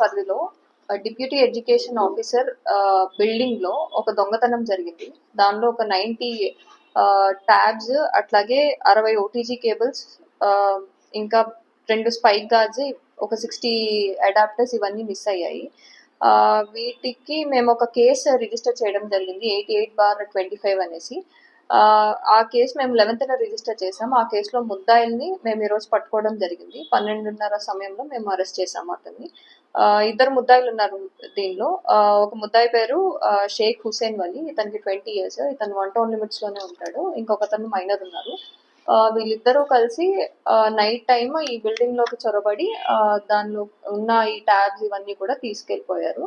పరిధిలో deputy education officer building లో ఒక దొంగతనం జరిగింది. దానిలో ఒక 90 ట్యాబ్స్, అట్లాగే 60 ఓటీజీ కేబుల్స్, ఇంకా 2 స్పైక్ గార్డ్స్, ఒక 60 అడాప్టర్స్ ఇవన్నీ మిస్ అయ్యాయి. వీటికి మేము ఒక కేసు రిజిస్టర్ చేయడం జరిగింది 88/25 అనేసి. ఆ కేసు మేము 11th రిజిస్టర్ చేసాం. ఆ కేసులో ముద్దాయిల్ని మేము ఈరోజు పట్టుకోవడం జరిగింది. 12:30 సమయంలో మేము అరెస్ట్ చేసాము అతన్ని. 2 ముద్దాయిలు ఉన్నారు దీనిలో. ఒక ముద్దాయి పేరు షేక్ హుసేన్ వలి, ఇతనికి 20 years, ఇతను 1 town లిమిట్స్ లోనే ఉంటాడు. ఇంకొకతను మైనర్ ఉన్నారు. వీళ్ళిద్దరూ కలిసి నైట్ టైమ్ ఈ బిల్డింగ్ లోకి చొరబడి దానిలో ఉన్న ఈ ట్యాబ్స్ ఇవన్నీ కూడా తీసుకెళ్ళిపోయారు.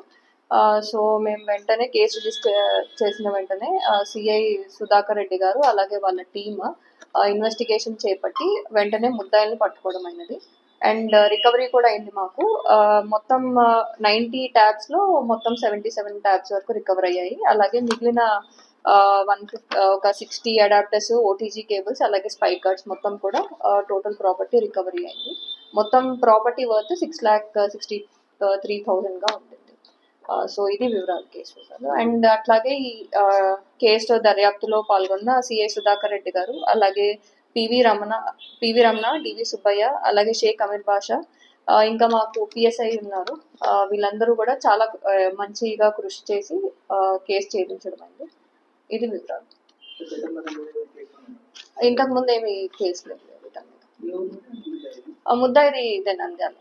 సో మేము వెంటనే కేసు రిజిస్టర్ చేసిన వెంటనే సిఐ సుధాకర్ రెడ్డి గారు అలాగే వాళ్ళ టీమ్ ఇన్వెస్టిగేషన్ చేపట్టి వెంటనే ముద్దాయిల్ని పట్టుకోవడం అయినది. అండ్ రికవరీ కూడా అయింది మాకు. మొత్తం 90 ట్యాబ్స్ లో మొత్తం 77 ట్యాబ్స్ వరకు రికవర్ అయ్యాయి. అలాగే మిగిలిన 150 ఒక 60 అడాప్టర్స్, ఓటీజీ కేబుల్స్, అలాగే స్పైక్ గార్డ్స్ మొత్తం కూడా టోటల్ ప్రాపర్టీ రికవరీ అయింది. మొత్తం ప్రాపర్టీ వర్త్ 6,63,000 గా ఉంటుంది. సో ఇది వివరాలు, కేసు వివరాలు. అండ్ అట్లాగే ఈ కేసు దర్యాప్తులో పాల్గొన్న సిఐ సుధాకర్ రెడ్డి గారు, అలాగే పివి రమణ, డివి సుబ్బయ్య, అలాగే షేక్ అమీర్ బాషా, ఇంకా మాకు పిఎస్ఐ ఉన్నారు. వీళ్ళందరూ కూడా చాలా మంచిగా కృషి చేసి కేసు ఛేదించడం అయింది. ఇది వివరాలు. ఇంతకు ముందు ఏమి కేసు లేదు. ముద్దాయిది ఇదే నంద్యాల.